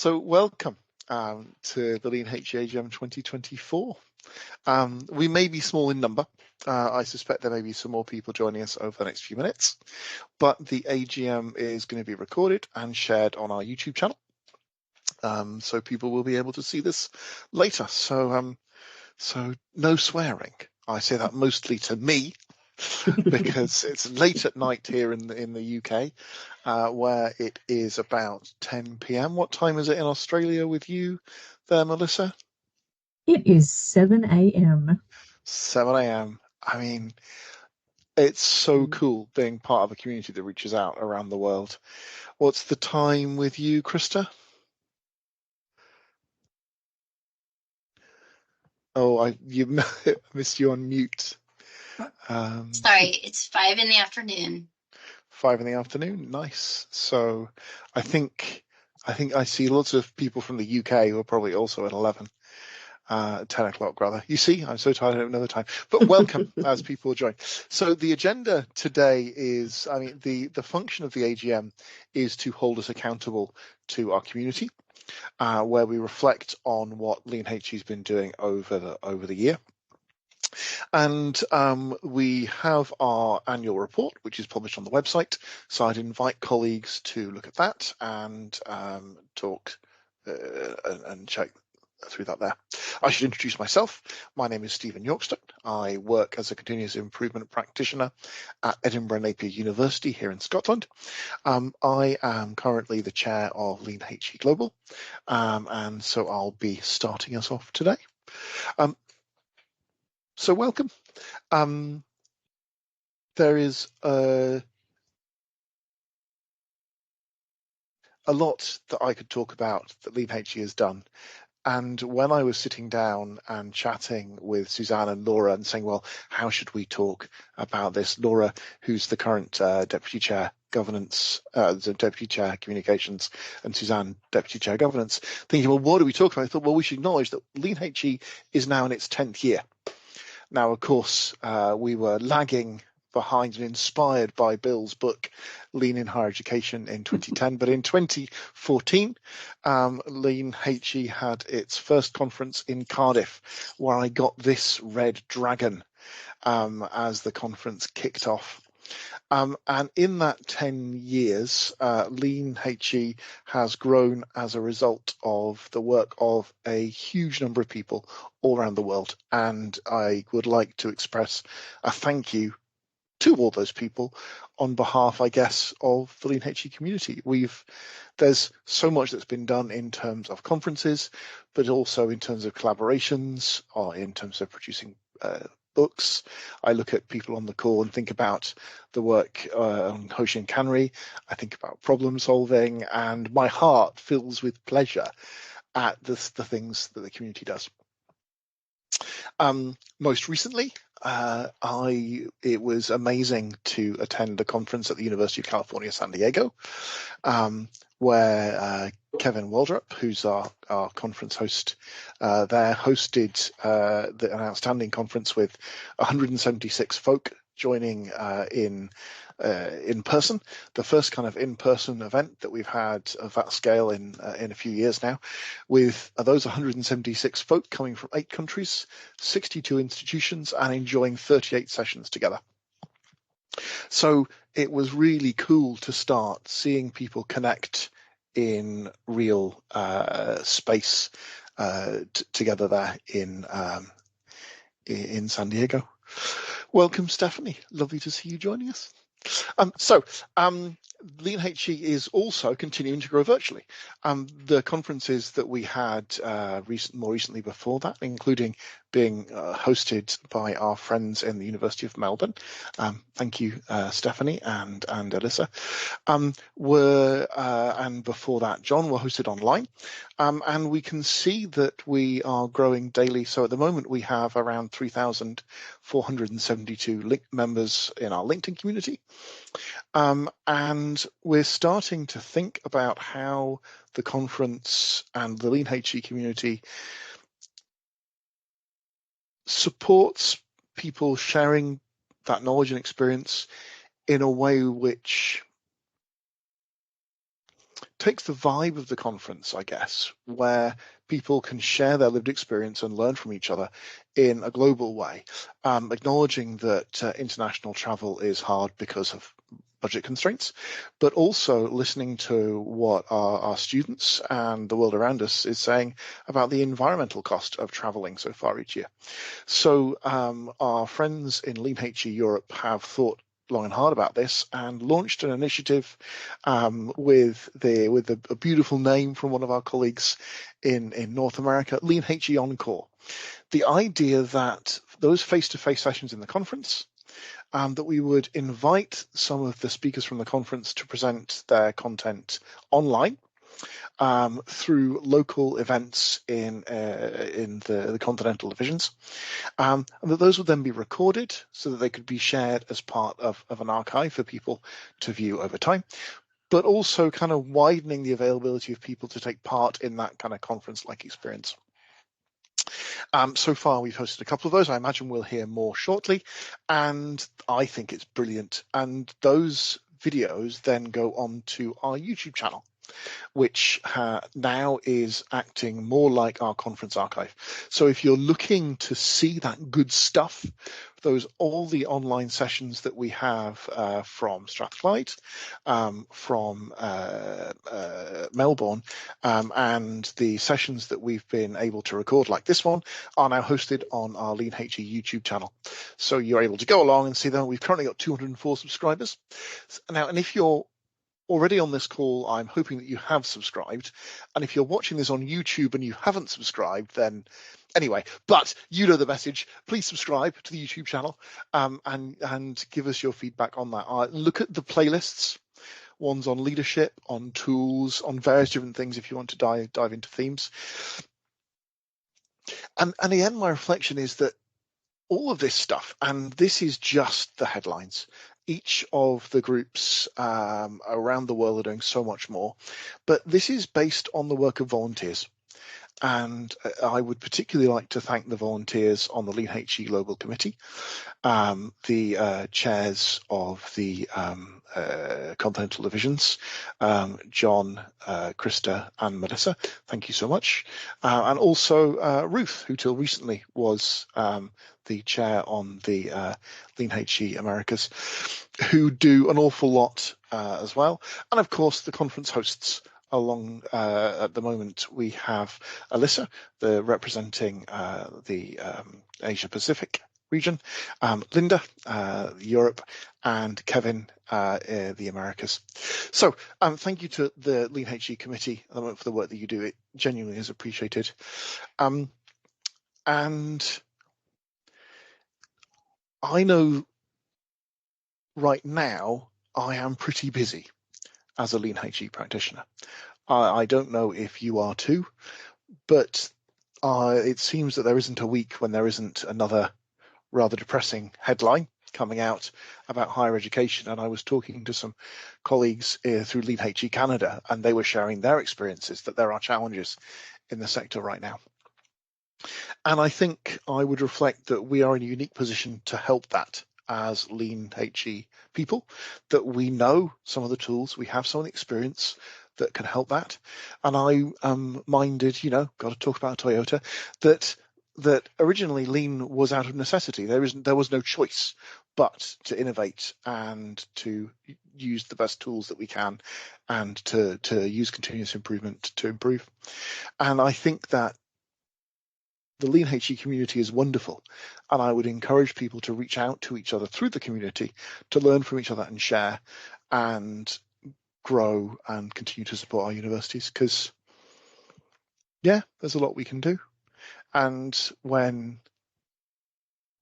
So welcome to the Lean HE AGM 2024. We may be small in number. I suspect there may be some more people joining us over the next few minutes, but the AGM is going to be recorded and shared on our YouTube channel. So people will be able to see this later. So no swearing. I say that mostly to me because it's late at night here in the UK, where it is about 10 p.m. What time is it in Australia with you there, Melissa? It is 7 a.m. 7 a.m. I mean, it's so cool being part of a community that reaches out around the world. What's the time with you, Krista? You missed you on mute. Sorry, it's 5 in the afternoon. 5 in the afternoon. Nice. So I think I see lots of people from the UK who are probably also at 10 o'clock rather. You see, I'm so tired of another time. But welcome as people join. So the agenda today is, the function of the AGM is to hold us accountable to our community, where we reflect on what Lean HE has been doing over the year. And we have our annual report, which is published on the website. So I'd invite colleagues to look at that and talk and check through that there. I should introduce myself. My name is Stephen Yorkstone. I work as a continuous improvement practitioner at Edinburgh Napier University here in Scotland. I am currently the chair of Lean HE Global, and so I'll be starting us off today. So welcome. There is a lot that I could talk about that Lean HE has done. And when I was sitting down and chatting with Suzanne and Laura and saying, well, how should we talk about this? Laura, who's the current Deputy Chair Governance, the Deputy Chair Communications, and Suzanne, Deputy Chair Governance, thinking, well, what do we talk about? I thought, well, we should acknowledge that Lean HE is now in its 10th year. Now, of course, we were lagging behind and inspired by Bill's book, Lean in Higher Education in 2010. But in 2014, Lean HE had its first conference in Cardiff, where I got this red dragon as the conference kicked off. And in that 10 years, Lean HE has grown as a result of the work of a huge number of people all around the world. And I would like to express a thank you to all those people on behalf, I guess, of the Lean HE community. There's so much that's been done in terms of conferences, but also in terms of collaborations or in terms of producing books. I look at people on the call and think about the work on Hoshin Kanri. I think about problem solving, and my heart fills with pleasure at the things that the community does. Most recently, it was amazing to attend a conference at the University of California, San Diego, where Kevin Waldrop, who's our conference host there, hosted an outstanding conference with 176 folk joining in person, the first kind of in-person event that we've had of that scale in a few years now, with those 176 folk coming from 8 countries, 62 institutions, and enjoying 38 sessions together. So it was really cool to start seeing people connect in real space together there in San Diego. Welcome, Stephanie. Lovely to see you joining us. Lean HE is also continuing to grow virtually. The conferences that we had more recently before that, including being hosted by our friends in the University of Melbourne. Thank you, Stephanie and Alyssa. And before that, John, were hosted online. And we can see that we are growing daily. So at the moment, we have around 3,472 members in our LinkedIn community. And we're starting to think about how the conference and the Lean HE community supports people sharing that knowledge and experience in a way which takes the vibe of the conference, I guess, where people can share their lived experience and learn from each other in a global way, acknowledging that international travel is hard because of budget constraints, but also listening to what our students and the world around us is saying about the environmental cost of traveling so far each year. So our friends in Lean HE Europe have thought long and hard about this and launched an initiative with a beautiful name from one of our colleagues in North America, Lean HE Encore. The idea that those face-to-face sessions in the conference, that we would invite some of the speakers from the conference to present their content online through local events in the continental divisions, and that those would then be recorded so that they could be shared as part of an archive for people to view over time, but also kind of widening the availability of people to take part in that kind of conference-like experience. So far, we've hosted a couple of those. I imagine we'll hear more shortly, and I think it's brilliant. And those videos then go on to our YouTube channel, which now is acting more like our conference archive. So if you're looking to see that good stuff, all the online sessions that we have from Strathclyde, from Melbourne, and the sessions that we've been able to record, like this one, are now hosted on our Lean HE YouTube channel. So you're able to go along and see them. We've currently got 204 subscribers. Now, and if you're already on this call, I'm hoping that you have subscribed. And if you're watching this on YouTube and you haven't subscribed, then anyway, but you know the message. Please subscribe to the YouTube channel and give us your feedback on that. Look at the playlists. One's on leadership, on tools, on various different things if you want to dive into themes. And again, my reflection is that all of this stuff, and this is just the headlines. Each of the groups around the world are doing so much more, but this is based on the work of volunteers. And I would particularly like to thank the volunteers on the Lean HE Global Committee, the chairs of the continental divisions, John, Krista and Melissa. Thank you so much. And also Ruth, who till recently was the chair on the Lean HE Americas, who do an awful lot as well. And of course, the conference hosts. Along at the moment, we have Alyssa, representing the Asia Pacific region, Linda, Europe, and Kevin, the Americas. So thank you to the Lean HE committee for the work that you do. It genuinely is appreciated. And I know right now I am pretty busy as a Lean HE practitioner. I don't know if you are too, but it seems that there isn't a week when there isn't another rather depressing headline coming out about higher education. And I was talking to some colleagues through Lean HE Canada, and they were sharing their experiences that there are challenges in the sector right now. And I think I would reflect that we are in a unique position to help that as Lean HE people, that we know some of the tools, we have some of the experience that can help that. And I minded, got to talk about Toyota, that originally Lean was out of necessity. There was no choice but to innovate and to use the best tools that we can and to use continuous improvement to improve. And I think that the Lean HE community is wonderful, and I would encourage people to reach out to each other through the community to learn from each other and share and grow and continue to support our universities, because there's a lot we can do. And when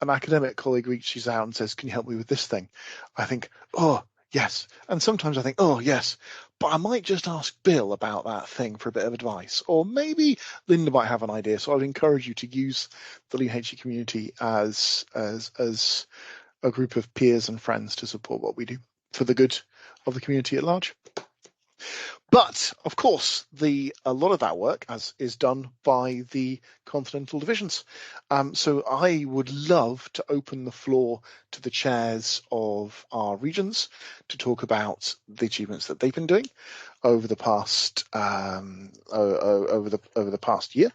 an academic colleague reaches out and says, can you help me with this thing? I think, oh, yes. And sometimes I think, oh, yes, but I might just ask Bill about that thing for a bit of advice. Or maybe Linda might have an idea. So I would encourage you to use the Lean HE community as a group of peers and friends to support what we do for the good of the community at large. But of course, a lot of that work is done by the continental divisions. So I would love to open the floor to the chairs of our regions to talk about the achievements that they've been doing. over the past over the past year.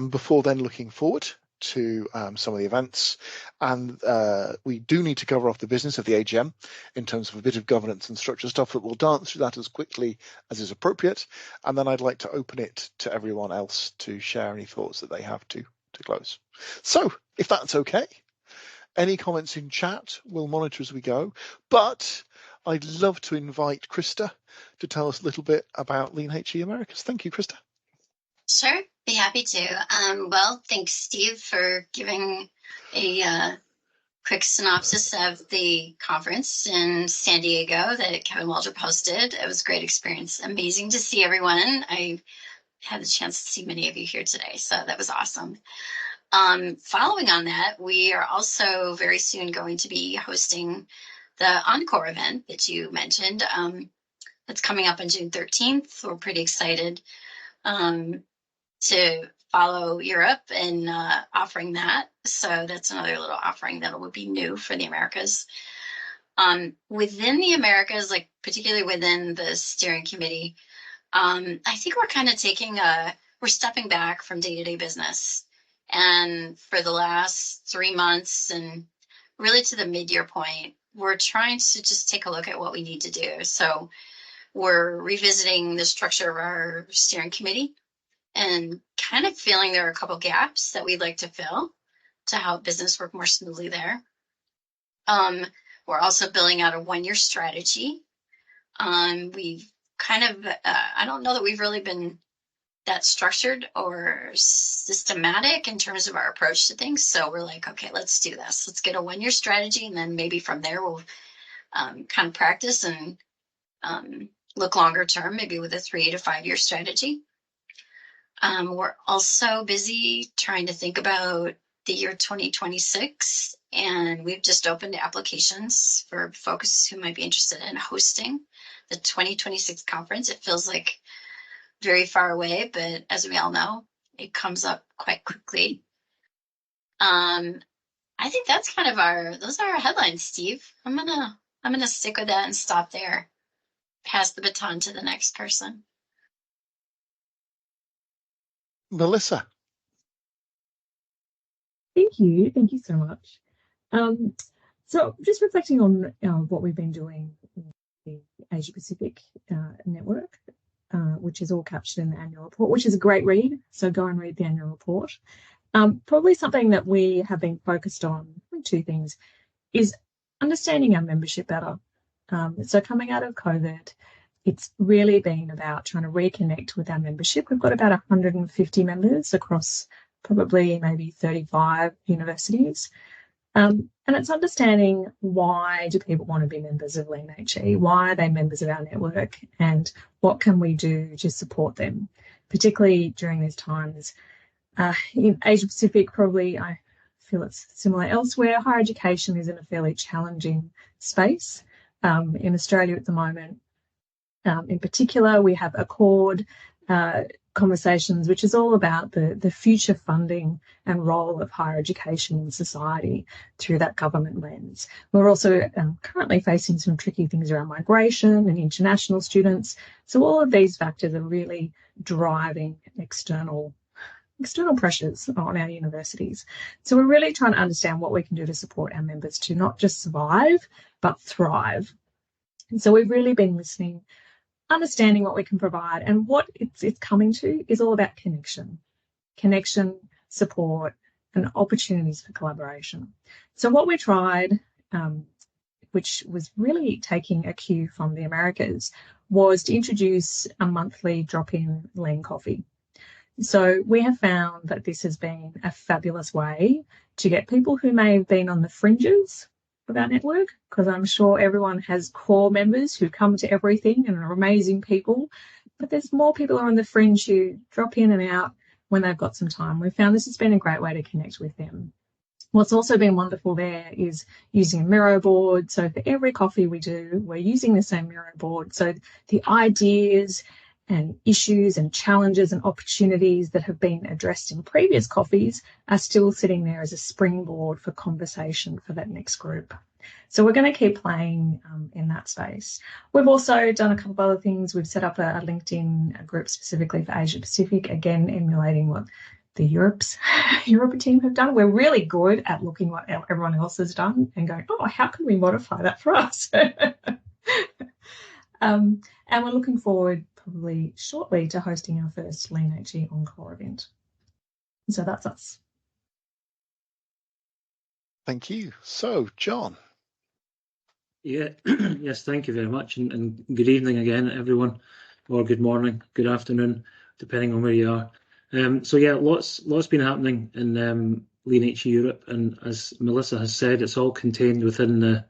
Before then, looking forward to some of the events, and we do need to cover off the business of the AGM in terms of a bit of governance and structure stuff, but we'll dance through that as quickly as is appropriate, and then I'd like to open it to everyone else to share any thoughts that they have to close. So if that's okay, any comments in chat we'll monitor as we go, but I'd love to invite Krista to tell us a little bit about Lean HE Americas. Thank you, Krista. Sure, be happy to. Well, thanks, Steve, for giving a quick synopsis of the conference in San Diego that Kevin Waldrop hosted. It was a great experience. Amazing to see everyone. I had the chance to see many of you here today, so that was awesome. Following on that, we are also very soon going to be hosting the Encore event that you mentioned. That's coming up on June 13th. We're pretty excited to follow Europe in offering that. So that's another little offering that will be new for the Americas. Within the Americas, like particularly within the steering committee, I think we're kind of we're stepping back from day-to-day business. And for the last 3 months and really to the mid-year point, we're trying to just take a look at what we need to do. So we're revisiting the structure of our steering committee and kind of feeling there are a couple gaps that we'd like to fill to help business work more smoothly there. We're also building out a 1-year strategy. We've kind of, I don't know that we've really been that structured or systematic in terms of our approach to things. So we're like, okay, let's do this. Let's get a 1-year strategy. And then maybe from there, we'll kind of practice and look longer term, maybe with a 3 to 5 year strategy. We're also busy trying to think about the year 2026, and we've just opened applications for folks who might be interested in hosting the 2026 conference. It feels like very far away, but as we all know, it comes up quite quickly. I think that's kind of those are our headlines, Steve. I'm gonna stick with that and stop there. Pass the baton to the next person. Melissa. Thank you so much. So just reflecting on what we've been doing in the Asia Pacific network, which is all captured in the annual report, which is a great read. So go and read the annual report. Probably something that we have been focused on, 2 things, is understanding our membership better. So coming out of COVID, it's really been about trying to reconnect with our membership. We've got about 150 members across probably maybe 35 universities. And it's understanding, why do people want to be members of Lean HE? Why are they members of our network? And what can we do to support them, particularly during these times? In Asia Pacific, probably I feel it's similar elsewhere. Higher education is in a fairly challenging space. In Australia at the moment, in particular, we have Accord conversations, which is all about the future funding and role of higher education in society through that government lens. We're also currently facing some tricky things around migration and international students. So all of these factors are really driving external pressures on our universities. So we're really trying to understand what we can do to support our members to not just survive, but thrive. And so we've really been listening, understanding what we can provide, and what it's coming to is all about connection, support, and opportunities for collaboration. So what we tried, which was really taking a cue from the Americas, was to introduce a monthly drop-in lean coffee. So we have found that this has been a fabulous way to get people who may have been on the fringes of our network, because I'm sure everyone has core members who come to everything and are amazing people, but there's more people who are on the fringe who drop in and out when they've got some time. We've found this has been a great way to connect with them. What's also been wonderful there is using a Miro board. So for every coffee we do, we're using the same Miro board. So the ideas and issues and challenges and opportunities that have been addressed in previous coffees are still sitting there as a springboard for conversation for that next group. So we're going to keep playing in that space. We've also done a couple of other things. We've set up a LinkedIn group specifically for Asia Pacific, again, emulating what the Europe team have done. We're really good at looking what everyone else has done and going, oh, how can we modify that for us? And we're looking forward probably shortly to hosting our first Lean HE Encore event. So that's us. Thank you. So, John. Yeah, yes, thank you very much, and good evening again, everyone, or good morning, good afternoon, depending on where you are. So yeah, lots been happening in Lean HE Europe, and as Melissa has said, it's all contained within the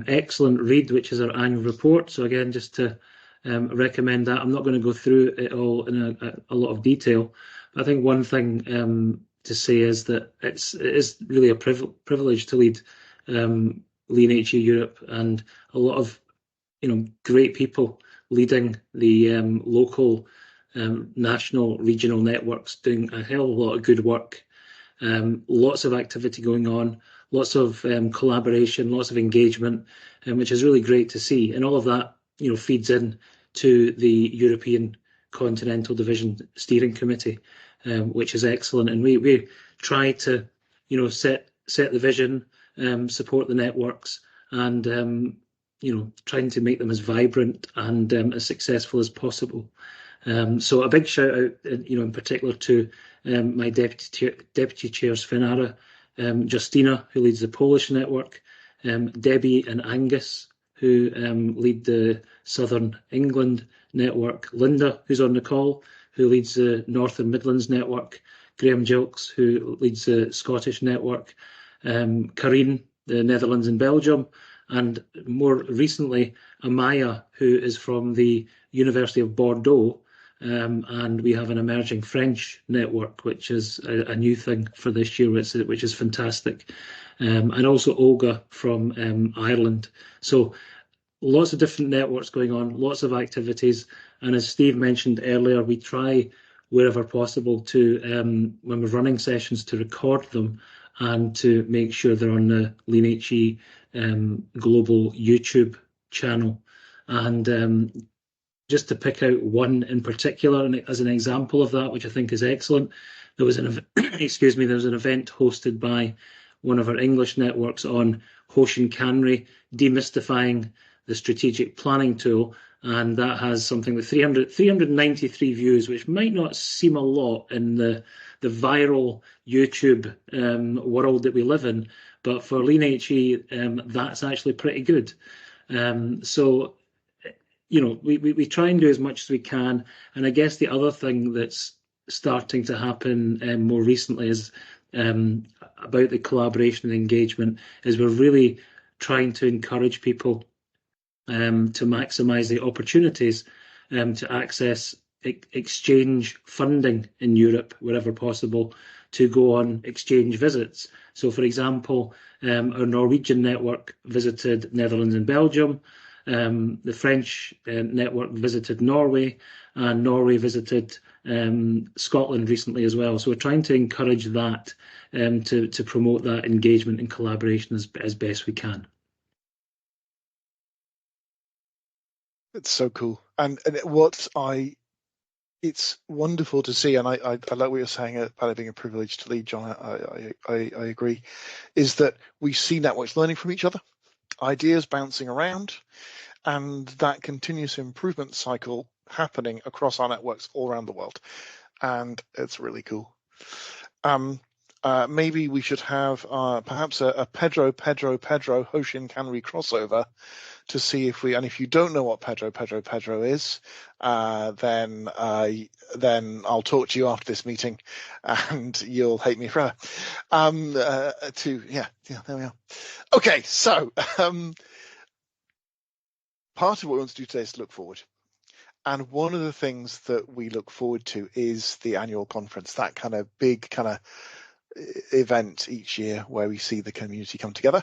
excellent read, which is our annual report. So again, just to recommend that. I'm not going to go through it all in a lot of detail. But I think one thing to say is that it is really a privilege to lead Lean HE Europe, and a lot of great people leading the local, national, regional networks, doing a hell of a lot of good work. Lots of activity going on, lots of collaboration, lots of engagement, which is really great to see. And all of that, feeds in to the European Continental Division Steering Committee, which is excellent. And we try to, set the vision, support the networks, and trying to make them as vibrant and as successful as possible. So a big shout out, in particular to my deputy chair Svenara, Justina, who leads the Polish network, Debbie and Angus, who lead the Southern England network, Linda, who's on the call, who leads the North and Midlands network, Graham Gilks, who leads the Scottish network, Karine, the Netherlands and Belgium, and more recently, Amaya, who is from the University of Bordeaux, and we have an emerging French network, which is a new thing for this year, which is fantastic, and also Olga from Ireland. So lots of different networks going on, lots of activities, and as Steve mentioned earlier, we try wherever possible to, when we're running sessions, to record them and to make sure they're on the Lean HE global YouTube channel. And just to pick out one in particular, and as an example of that, which I think is excellent, there was an excuse me, there was an event hosted by one of our English networks on Hoshin Kanri, demystifying the strategic planning tool, and that has something with 393 views, which might not seem a lot in the viral YouTube world that we live in, but for Lean HE, that's actually pretty good. So we try and do as much as we can. And I guess the other thing that's starting to happen more recently is about the collaboration and engagement, is we're really trying to encourage people to maximise the opportunities to access exchange funding in Europe wherever possible, to go on exchange visits. So, for example, our Norwegian network visited Netherlands and Belgium, the French network visited Norway, and Norway visited Scotland recently as well. So we're trying to encourage that to promote that engagement and collaboration as best we can. It's so cool. And it's wonderful to see, and I like what you're saying about it being a privilege to lead, John. I agree, is that we see networks learning from each other, ideas bouncing around, and that continuous improvement cycle happening across our networks all around the world. And it's really cool. Maybe we should have perhaps a Pedro Hoshin Kanri crossover to see if you don't know what Pedro is, then I'll talk to you after this meeting, and you'll hate me forever. There we are. Okay, so part of what we want to do today is to look forward. And one of the things that we look forward to is the annual conference, that kind of big kind of event each year where we see the community come together.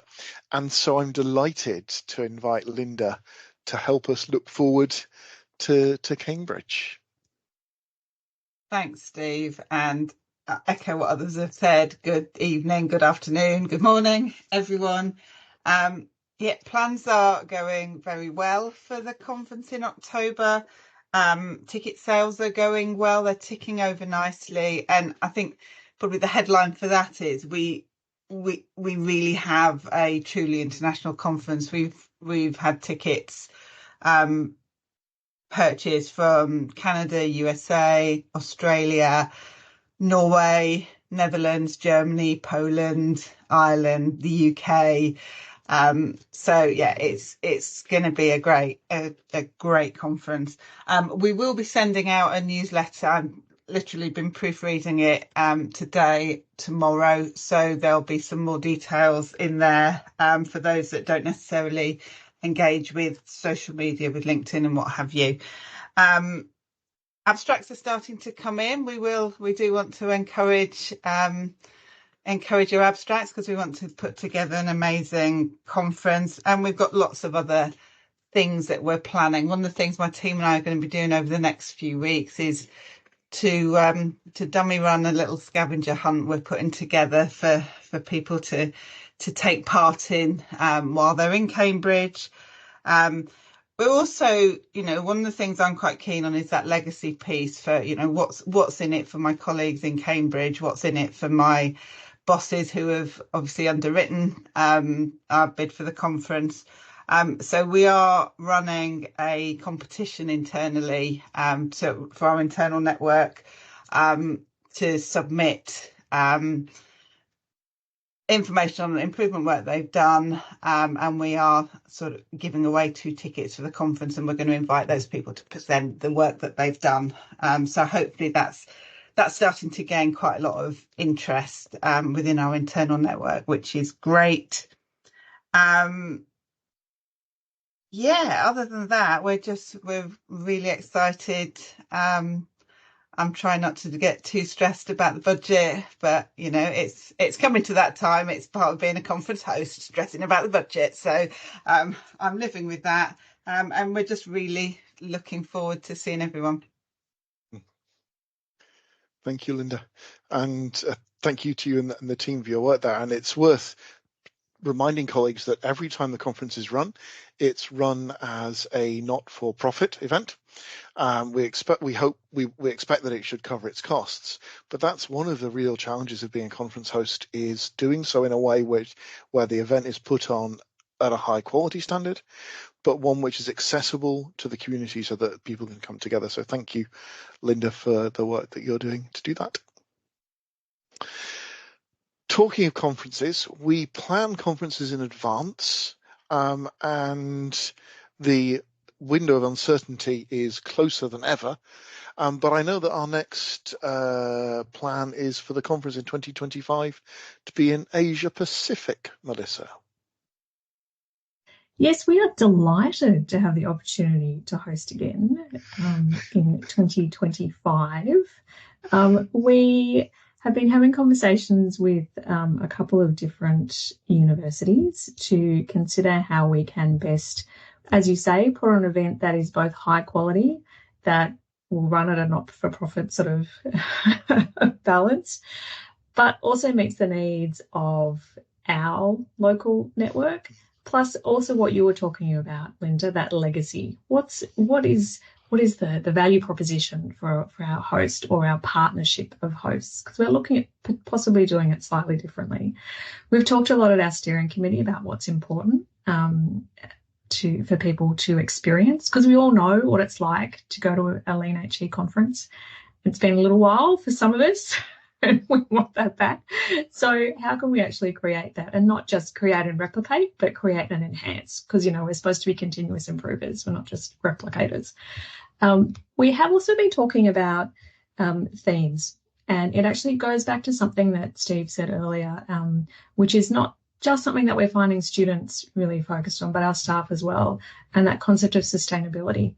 And so I'm delighted to invite Linda to help us look forward to Cambridge. Thanks, Steve, and I echo what others have said. Good evening, good afternoon, good morning, everyone. Yeah, plans are going very well for the conference in October. Ticket sales are going well. They're ticking over nicely. And I think probably the headline for that is we really have a truly international conference. We've had tickets purchased from Canada, USA, Australia, Norway, Netherlands, Germany, Poland, Ireland, the UK. So yeah, it's going to be a great conference. We will be sending out a newsletter. I've literally been proofreading it today, tomorrow, so there'll be some more details in there for those that don't necessarily engage with social media, with LinkedIn and what have you. Abstracts are starting to come in. We do want to encourage your abstracts, because we want to put together an amazing conference, and we've got lots of other things that we're planning. One of the things my team and I are going to be doing over the next few weeks is to dummy run a little scavenger hunt we're putting together for people to take part in while they're in Cambridge. We're also, one of the things I'm quite keen on is that legacy piece for, what's in it for my colleagues in Cambridge, what's in it for my bosses who have obviously underwritten our bid for the conference. So we are running a competition internally for our internal network to submit information on the improvement work they've done, and we are sort of giving away 2 tickets for the conference, and we're going to invite those people to present the work that they've done. So hopefully that's starting to gain quite a lot of interest within our internal network, which is great. Other than that, we're really excited. I'm trying not to get too stressed about the budget, but it's coming to that time. It's part of being a conference host, stressing about the budget. So I'm living with that, and we're just really looking forward to seeing everyone. Thank you, Linda, and thank you to you and the team for your work there. And it's worth reminding colleagues that every time the conference is run, it's run as a not-for-profit event. We expect that it should cover its costs, but that's one of the real challenges of being a conference host, is doing so in a way where the event is put on at a high quality standard, but one which is accessible to the community so that people can come together. So thank you, Linda, for the work that you're doing to do that. Talking of conferences, we plan conferences in advance, and the window of uncertainty is closer than ever. But I know that our next plan is for the conference in 2025 to be in Asia Pacific, Melissa. Yes, we are delighted to have the opportunity to host again in 2025. We have been having conversations with a couple of different universities to consider how we can best, as you say, put on an event that is both high quality, that will run at a not-for-profit sort of balance, but also meets the needs of our local network, plus also what you were talking about, Linda, that legacy. What is the value proposition for our host or our partnership of hosts? Because we're looking at possibly doing it slightly differently. We've talked a lot at our steering committee about what's important for people to experience, because we all know what it's like to go to a Lean HE conference. It's been a little while for some of us, and we want that back. So how can we actually create that, and not just create and replicate, but create and enhance? Because, we're supposed to be continuous improvers. We're not just replicators. We have also been talking about themes, and it actually goes back to something that Steve said earlier, which is not just something that we're finding students really focused on, but our staff as well, and that concept of sustainability.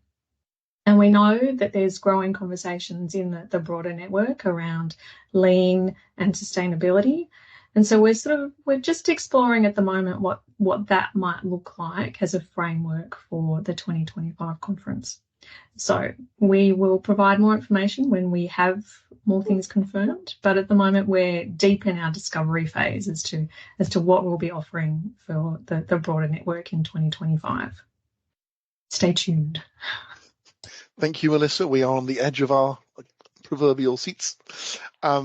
And we know that there's growing conversations in the broader network around lean and sustainability. And so we're just exploring at the moment what that might look like as a framework for the 2025 conference. So we will provide more information when we have more things confirmed, but at the moment we're deep in our discovery phase as to what we'll be offering for the broader network in 2025. Stay tuned. Thank you, Melissa. We are on the edge of our proverbial seats. I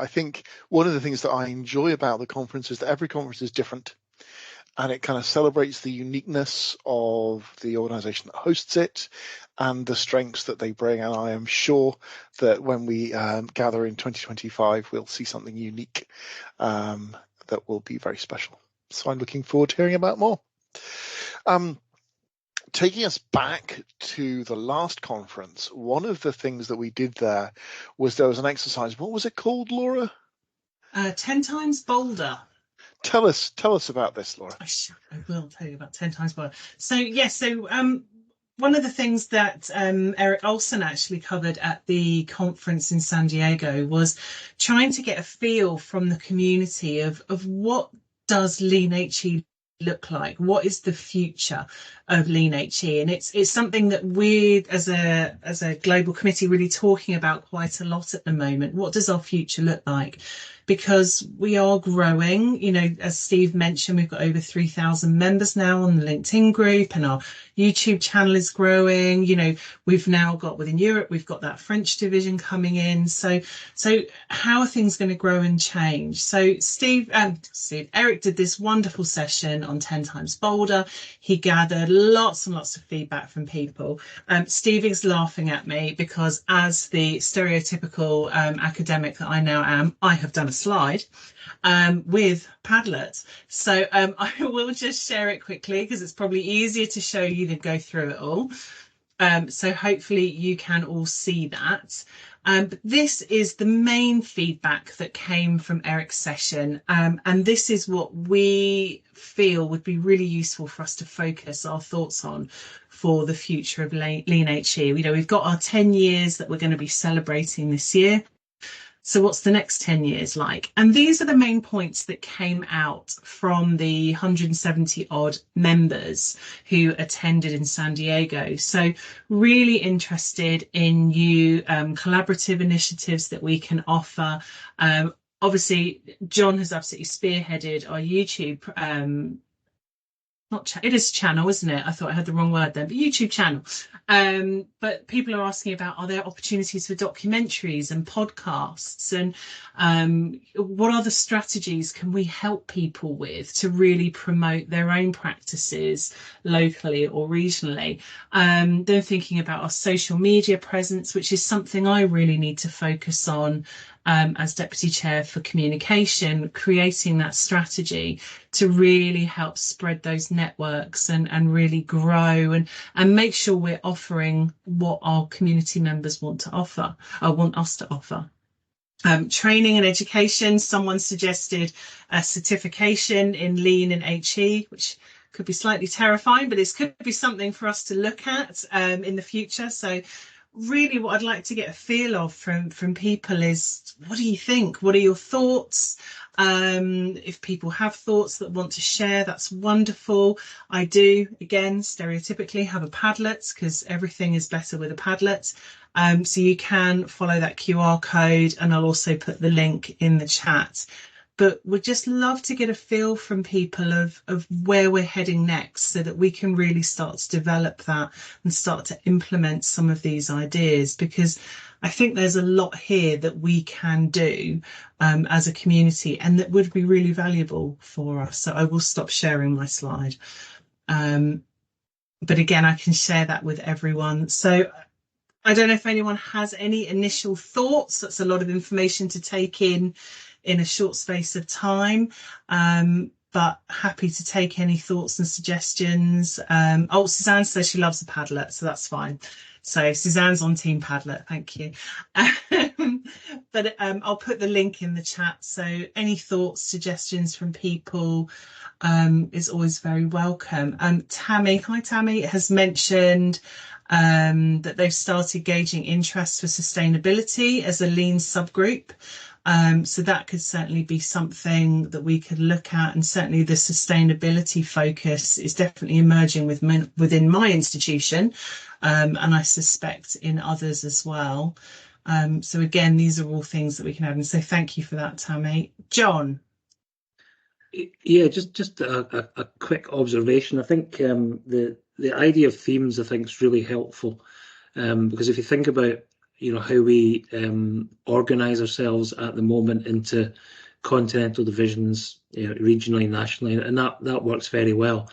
think one of the things that I enjoy about the conference is that every conference is different, and it kind of celebrates the uniqueness of the organization that hosts it and the strengths that they bring. And I am sure that when we gather in 2025, we'll see something unique that will be very special. So I'm looking forward to hearing about more. Taking us back to the last conference, one of the things that we did there was an exercise. What was it called, Laura? 10 times bolder. Tell us about this, Laura. I will tell you about 10 times bolder. So one of the things that Eric Olson actually covered at the conference in San Diego was trying to get a feel from the community of what does Lean HE look like? What is the future of Lean HE? And it's something that we as a global committee really talking about quite a lot at the moment. What does our future look like? Because we are growing, you know, as Steve mentioned, we've got over 3,000 members now on the LinkedIn group, and our YouTube channel is growing. You know, we've now got within Europe, we've got that French division coming in. So how are things going to grow and change? So Eric did this wonderful session on 10 times bolder. He gathered lots and lots of feedback from people. Steve is laughing at me because as the stereotypical academic that I now am, I have done a slide with Padlet. So I will just share it quickly because it's probably easier to show you than go through it all. So hopefully you can all see that. But this is the main feedback that came from Eric's session. And this is what we feel would be really useful for us to focus our thoughts on for the future of Lean HE. You know, we've got our 10 years that we're going to be celebrating this year. So what's the next 10 years like? And these are the main points that came out from the 170 odd members who attended in San Diego. So really interested in new collaborative initiatives that we can offer. Obviously, John has absolutely spearheaded our YouTube it is channel, isn't it? I thought I had the wrong word then, but YouTube channel. But people are asking about, are there opportunities for documentaries and podcasts, and what other strategies can we help people with to really promote their own practices locally or regionally? Then thinking about our social media presence, which is something I really need to focus on as Deputy Chair for Communication, creating that strategy to really help spread those networks and really grow and make sure we're offering what our community members want to offer, or want us to offer. Training and education, someone suggested a certification in Lean and HE, which could be slightly terrifying, but this could be something for us to look at in the future. So really what I'd like to get a feel of from people is, what do you think? What are your thoughts? If people have thoughts that want to share, that's wonderful. I do, again, stereotypically have a Padlet because everything is better with a Padlet. So you can follow that QR code, and I'll also put the link in the chat. But we'd just love to get a feel from people of where we're heading next, so that we can really start to develop that and start to implement some of these ideas, because I think there's a lot here that we can do as a community, and that would be really valuable for us. So I will stop sharing my slide. But again, I can share that with everyone. So I don't know if anyone has any initial thoughts. That's a lot of information to take in a short space of time, but happy to take any thoughts and suggestions. Suzanne says she loves a Padlet, so that's fine. So Suzanne's on Team Padlet, thank you. But I'll put the link in the chat, so any thoughts, suggestions from people is always very welcome. Tammy, hi Tammy, has mentioned that they've started gauging interest for sustainability as a Lean subgroup So that could certainly be something that we could look at, and certainly the sustainability focus is definitely emerging within my institution, and I suspect in others as well. So again, these are all things that we can add, and so thank you for that, Tammy. John. Yeah, just a quick observation. I think the idea of themes, I think, is really helpful, because if you think about how we organise ourselves at the moment into continental divisions, regionally, nationally, and that works very well.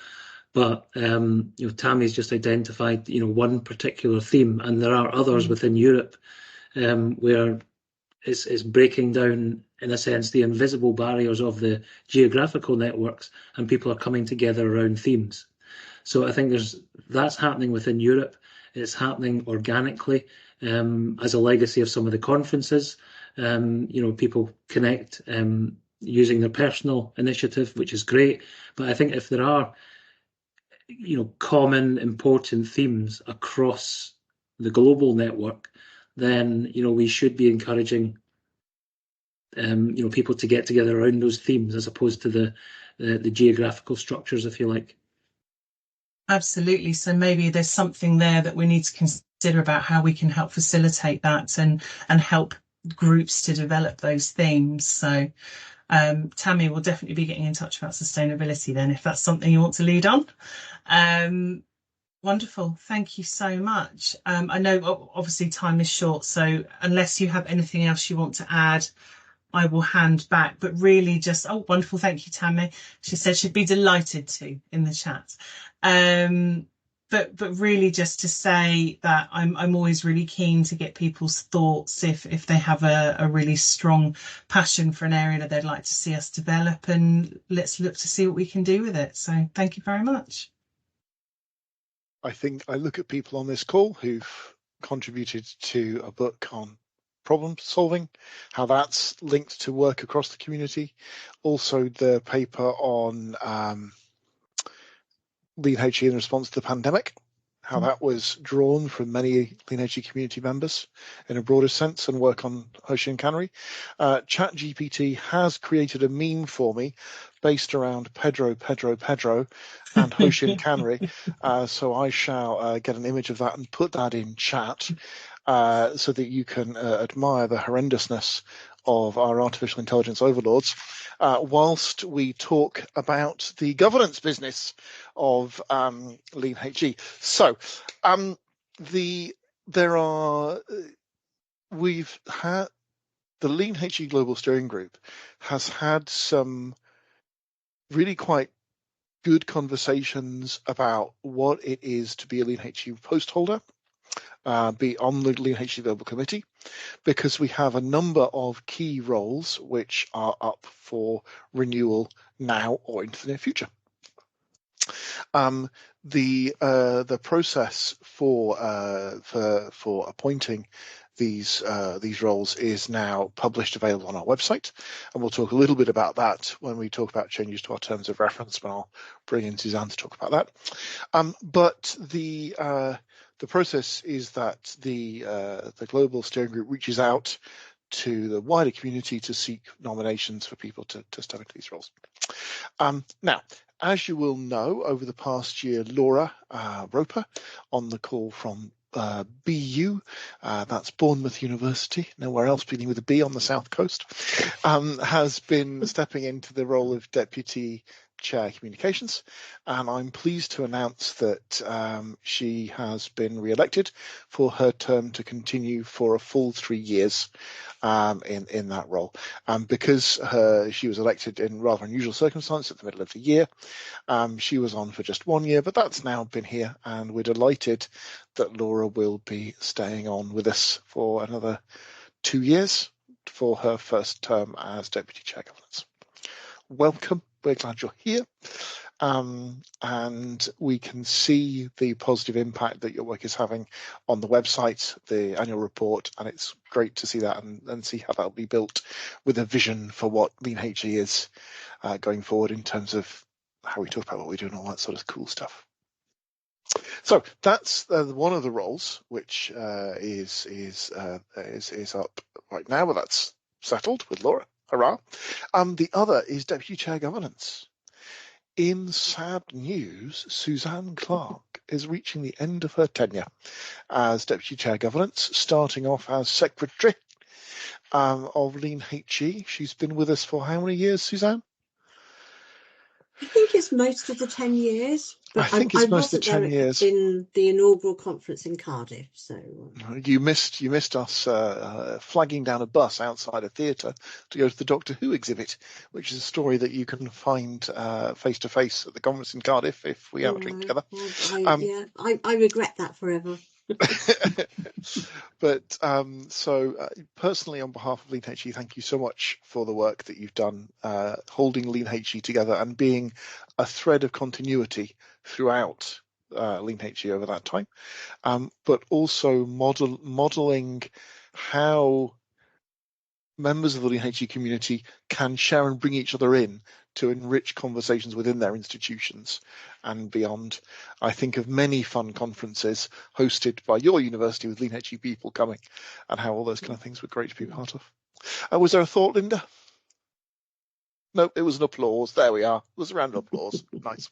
But Tammy's just identified one particular theme, and there are others within Europe where it's breaking down, in a sense, the invisible barriers of the geographical networks, and people are coming together around themes. So I think that's happening within Europe. It's happening organically as a legacy of some of the conferences. People connect using their personal initiative, which is great. But I think if there are common important themes across the global network, then we should be encouraging people to get together around those themes, as opposed to the geographical structures, if you like. Absolutely. So maybe there's something there that we need to consider about how we can help facilitate that and help groups to develop those themes. So Tammy will definitely be getting in touch about sustainability then, if that's something you want to lead on. Wonderful. Thank you so much. I know obviously time is short, so unless you have anything else you want to add, I will hand back. But really just, wonderful. Thank you, Tammy. She said she'd be delighted to in the chat. But really just to say that I'm always really keen to get people's thoughts if they have a really strong passion for an area that they'd like to see us develop, and let's look to see what we can do with it. So thank you very much. I think I look at people on this call who've contributed to a book on problem solving, how that's linked to work across the community. Also the paper on Lean HE in response to the pandemic, how that was drawn from many Lean HE community members in a broader sense, and work on Hoshi and Canary. ChatGPT has created a meme for me based around Pedro, and Hoshi and Canary. So I shall get an image of that and put that in chat so that you can admire the horrendousness of our artificial intelligence overlords, whilst we talk about the governance business of Lean HE. So we've had the Lean HE Global Steering Group has had some really quite good conversations about what it is to be a Lean HE post holder, be on the Lean HE Global Committee, because we have a number of key roles which are up for renewal now or into the near future. The process for appointing these roles is now published, available on our website, and we'll talk a little bit about that when we talk about changes to our terms of reference, but I'll bring in Suzanne to talk about that. But the process is that the Global Steering Group reaches out to the wider community to seek nominations for people to step into these roles. Now, as you will know, over the past year, Laura Roper, on the call from BU, that's Bournemouth University, nowhere else beginning with a B on the south coast, has been stepping into the role of Deputy Chair Communications, and I'm pleased to announce that she has been re-elected for her term to continue for a full 3 years in that role. Because she was elected in rather unusual circumstances at the middle of the year, she was on for just 1 year, but that's now been here, and we're delighted that Laura will be staying on with us for another 2 years for her first term as Deputy Chair Governance. Welcome. We're glad you're here, and we can see the positive impact that your work is having on the website, the annual report, and it's great to see that and see how that will be built with a vision for what Lean HE is going forward in terms of how we talk about what we do and all that sort of cool stuff. So that's one of the roles which is up right now. Well, that's settled with Laura. Hurrah. The other is Deputy Chair Governance. In sad news, Suzanne Clark is reaching the end of her tenure as Deputy Chair Governance, starting off as Secretary of Lean HE. She's been with us for how many years, Suzanne? I think it's most of the 10 years, but I think it's most of the 10 there years. In the inaugural conference in Cardiff. So you missed us flagging down a bus outside a theatre to go to the Doctor Who exhibit, which is a story that you can find face to face at the conference in Cardiff if we have a drink together. I regret that forever. But personally, on behalf of Lean HE, thank you so much for the work that you've done holding Lean HE together and being a thread of continuity throughout Lean HE over that time, but also modeling how members of the Lean HE community can share and bring each other in to enrich conversations within their institutions and beyond. I think of many fun conferences hosted by your university with Lean HE people coming, and how all those kind of things were great to be part of. Was there a thought, Linda? No, it was an applause. There we are. It was a round of applause. Nice.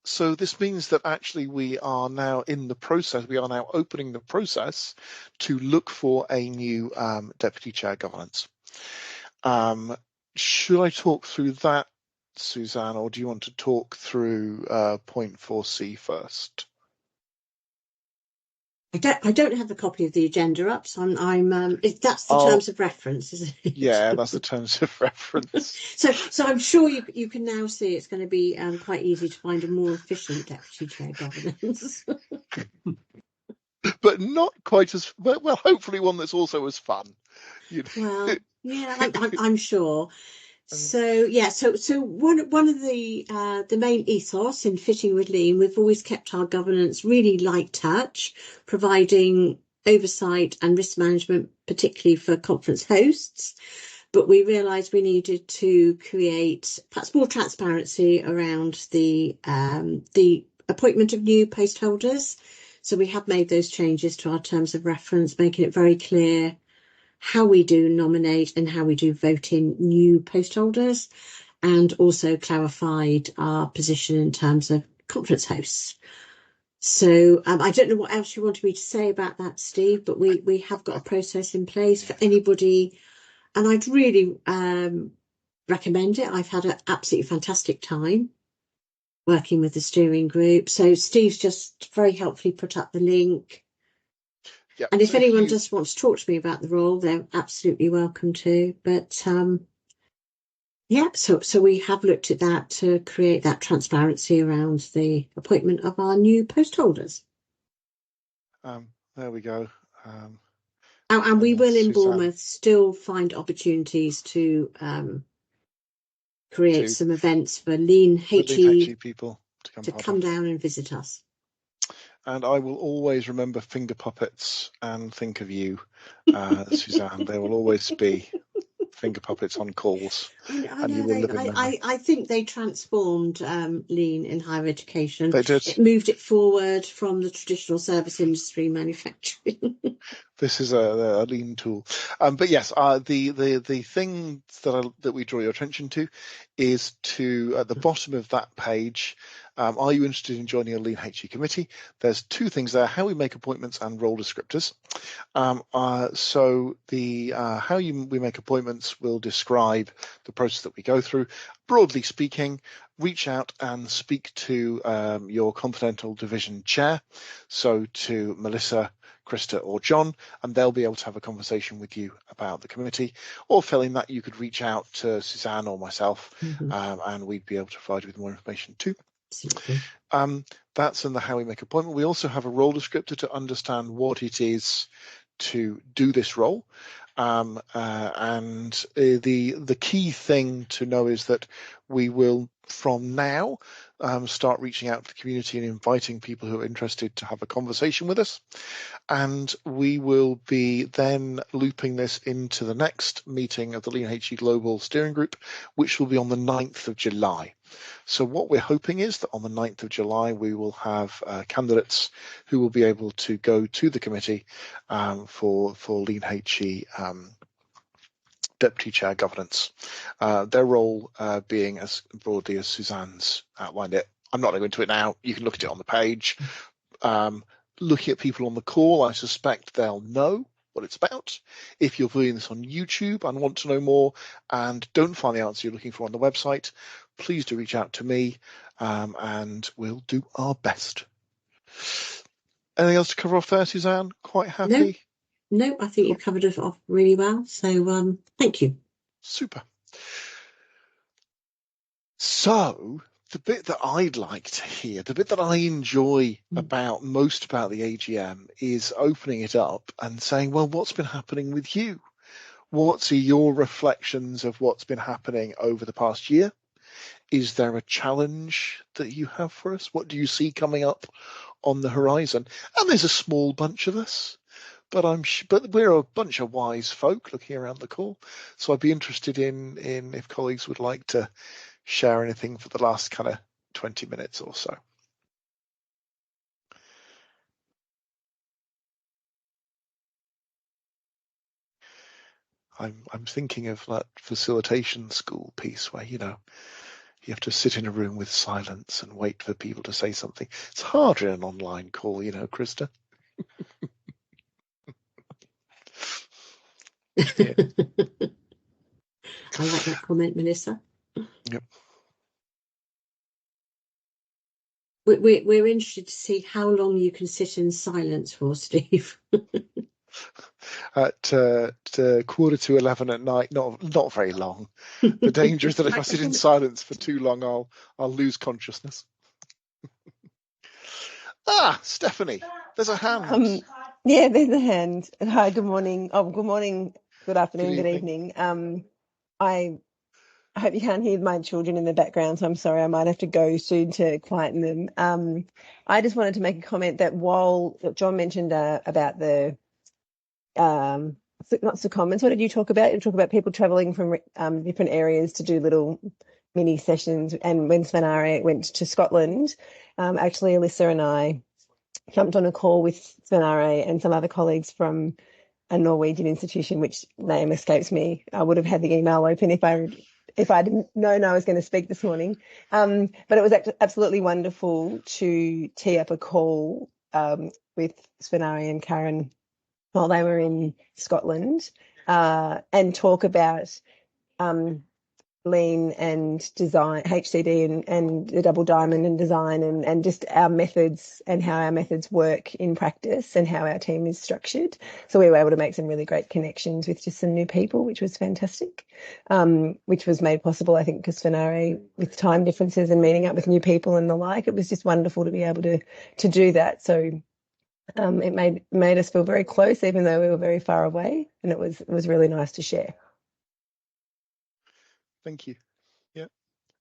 So this means that actually we are now in the process, we are now opening the process to look for a new Deputy Chair Governance. Should I talk through that, Suzanne, or do you want to talk through point 4C first? I don't have a copy of the agenda up, so that's the terms of reference, isn't it? Yeah, that's the terms of reference. So I'm sure you can now see it's going to be quite easy to find a more efficient Deputy Chair Governance. But not quite as well. Hopefully, one that's also as fun. Well, yeah, I'm sure. So yeah, so one of the main ethos in Fitting with Lean, we've always kept our governance really light touch, providing oversight and risk management, particularly for conference hosts. But we realised we needed to create perhaps more transparency around the appointment of new post holders. So we have made those changes to our terms of reference, making it very clear how we do nominate and how we do vote in new post holders, and also clarified our position in terms of conference hosts. So I don't know what else you wanted me to say about that, Steve, but we have got a process in place for anybody, and I'd really recommend it. I've had an absolutely fantastic time working with the steering group. So Steve's just very helpfully put up the link. Yeah, and if anyone just wants to talk to me about the role, they're absolutely welcome to. But yeah, so we have looked at that to create that transparency around the appointment of our new post holders. There we go. And we will in Bournemouth still find opportunities to create some events for Lean HE people to come down and visit us. And I will always remember finger puppets and think of you, Suzanne. There will always be finger puppets on calls. I think they transformed Lean in higher education. They did. It moved it forward from the traditional service industry manufacturing. This is a Lean tool. But yes, the thing that we draw your attention to is to, at the bottom of that page, are you interested in joining a Lean HE committee? There's two things there: how we make appointments and role descriptors. So the how we make appointments will describe the process that we go through. Broadly speaking, reach out and speak to your confidential division chair, so to Melissa, Krista or John, and they'll be able to have a conversation with you about the committee. Or failing that, you could reach out to Suzanne or myself, and we'd be able to provide you with more information too. That's in the how we make appointment. We also have a role descriptor to understand what it is to do this role. And the key thing to know is that we will, from now, start reaching out to the community and inviting people who are interested to have a conversation with us. And we will be then looping this into the next meeting of the Lean HE Global Steering Group, which will be on the 9th of July. So what we're hoping is that on the 9th of July, we will have candidates who will be able to go to the committee for Lean HE Deputy Chair Governance. Their role being as broadly as Suzanne's outlined it. I'm not going to go into it now. You can look at it on the page. Looking at people on the call, I suspect they'll know what it's about. If you're viewing this on YouTube and want to know more and don't find the answer you're looking for on the website, please do reach out to me and we'll do our best. Anything else to cover off there, Suzanne? Quite happy? No, I think you covered it off really well. So thank you. Super. So the bit that I'd like to hear, the bit that I enjoy most about the AGM is opening it up and saying, well, what's been happening with you? What are your reflections of what's been happening over the past year? Is there a challenge that you have for us? What do you see coming up on the horizon? And there's a small bunch of us, but we're a bunch of wise folk looking around the call. So I'd be interested in if colleagues would like to share anything for the last kind of 20 minutes or so. I'm thinking of that facilitation school piece where, you have to sit in a room with silence and wait for people to say something. It's harder in an online call, Krista. Yeah. I like that comment, Melissa. Yep. We're interested to see how long you can sit in silence for, Steve. At 11:15 at night, not very long. The danger is that if I sit in silence for too long, I'll lose consciousness. Stephanie, there's a hand. Yeah, there's a hand. Hi, good morning. Oh, good morning, good afternoon, good evening. I hope you can't hear my children in the background, so I'm sorry, I might have to go soon to quieten them. I just wanted to make a comment that while John mentioned about the not secondments, what did you talk about? You talk about people travelling from different areas to do little mini sessions. And when Sven Are went to Scotland, actually Alyssa and I jumped on a call with Sven Are and some other colleagues from a Norwegian institution, which name escapes me. I would have had the email open if I didn't know I was going to speak this morning. But it was absolutely wonderful to tee up a call with Sven Are and Karen while they were in Scotland and talk about lean and design, HCD and the double diamond and design and just our methods and how our methods work in practice and how our team is structured. So we were able to make some really great connections with just some new people, which was fantastic, which was made possible, I think, because Sven Are, with time differences and meeting up with new people and the like, it was just wonderful to be able to do that. So it made us feel very close, even though we were very far away, and it was really nice to share. Thank you. Yeah,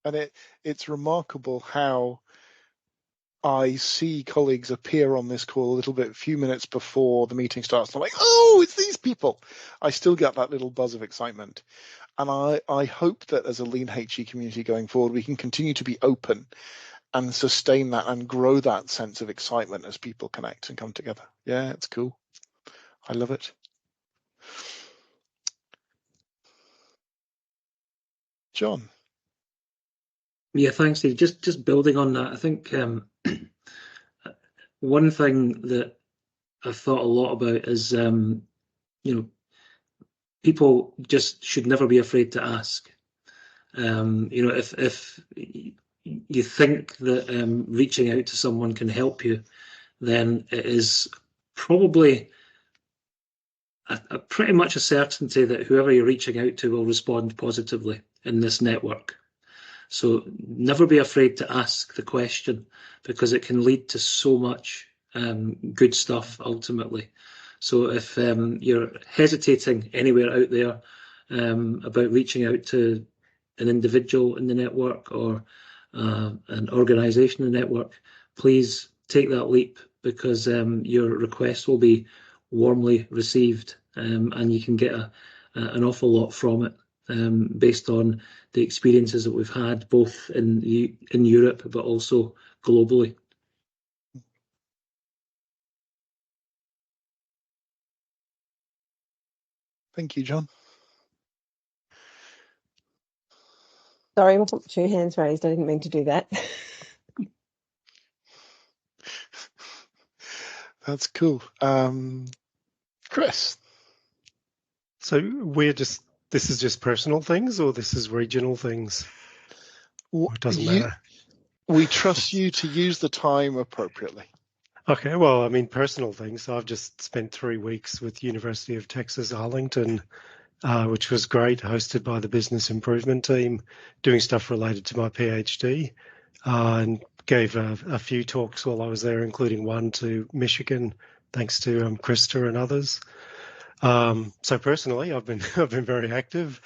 and it's remarkable how I see colleagues appear on this call a few minutes before the meeting starts. I'm like, oh, it's these people. I still get that little buzz of excitement, and I hope that as a Lean HE community going forward, we can continue to be open and sustain that and grow that sense of excitement as people connect and come together. Yeah, it's cool. I love it. John. Yeah, thanks, Steve. Just building on that, I think one thing that I've thought a lot about is, people just should never be afraid to ask. If you think that reaching out to someone can help you, then it is probably pretty much a certainty that whoever you're reaching out to will respond positively in this network. So never be afraid to ask the question, because it can lead to so much good stuff ultimately. So if you're hesitating anywhere out there about reaching out to an individual in the network or an organisation in the network, please take that leap, because your request will be warmly received, and you can get an awful lot from it, based on the experiences that we've had both in Europe but also globally. Thank you, John. Sorry, I've got 2 hands raised. I didn't mean to do that. That's cool. Chris. So this is just personal things, or this is regional things? Or it doesn't matter. We trust you to use the time appropriately. Okay, well, I mean, personal things. I've just spent 3 weeks with University of Texas Arlington, which was great, hosted by the business improvement team, doing stuff related to my PhD, and gave a few talks while I was there, including one to Michigan, thanks to Krista and others. So personally, I've been very active.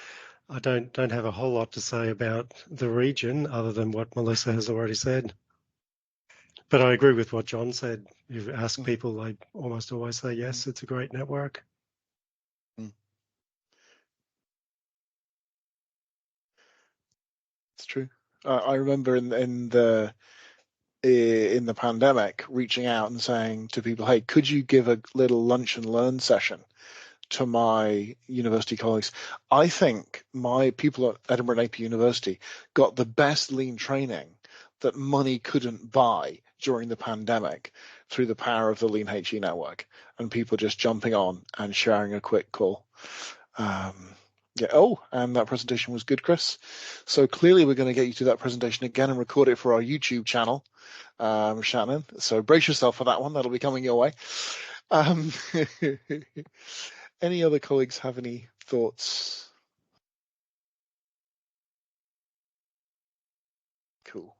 I don't have a whole lot to say about the region other than what Melissa has already said. But I agree with what John said. If you ask people, they almost always say yes, it's a great network. It's true. I remember in the pandemic reaching out and saying to people, hey, could you give a little lunch and learn session to my university colleagues? I think my people at Edinburgh Napier University got the best lean training that money couldn't buy during the pandemic through the power of the Lean HE network and people just jumping on and sharing a quick call. Yeah. Oh, and that presentation was good, Chris. So clearly we're going to get you to that presentation again and record it for our YouTube channel, Shannon. So brace yourself for that one. That'll be coming your way. Any other colleagues have any thoughts? Cool.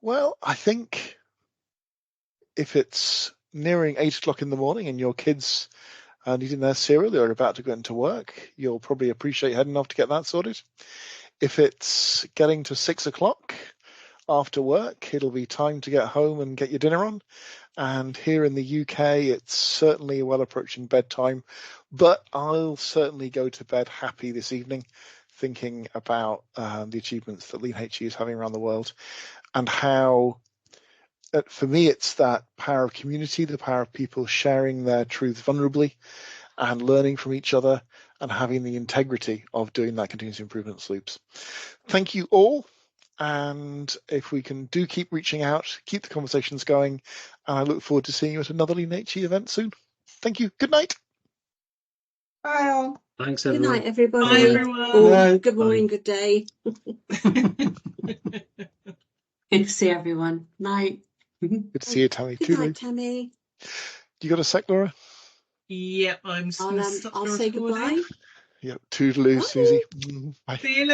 Well, I think if it's nearing 8 o'clock in the morning and your kids are eating their cereal or about to go into work, you'll probably appreciate heading off to get that sorted. If it's getting to 6 o'clock after work, it'll be time to get home and get your dinner on. And here in the UK, it's certainly well approaching bedtime, but I'll certainly go to bed happy this evening, thinking about the achievements that Lean HE is having around the world and how, for me, it's that power of community, the power of people sharing their truth vulnerably and learning from each other and having the integrity of doing that continuous improvement loops. Thank you all. And if we can keep reaching out, keep the conversations going. And I look forward to seeing you at another Lean HE event soon. Thank you. Good night. Bye all. Thanks, Good everyone. night, everybody. Bye, everyone. Or good morning, Bye. good day. Good to see everyone. Night. Good to see you, Tammy. Good Toodaloo. night, Tammy. You got a sec, Laura? Yep, I'm just going to stop I'll the say recording. goodbye. Yep. Toodaloo, Bye. Susie. Bye. See you later.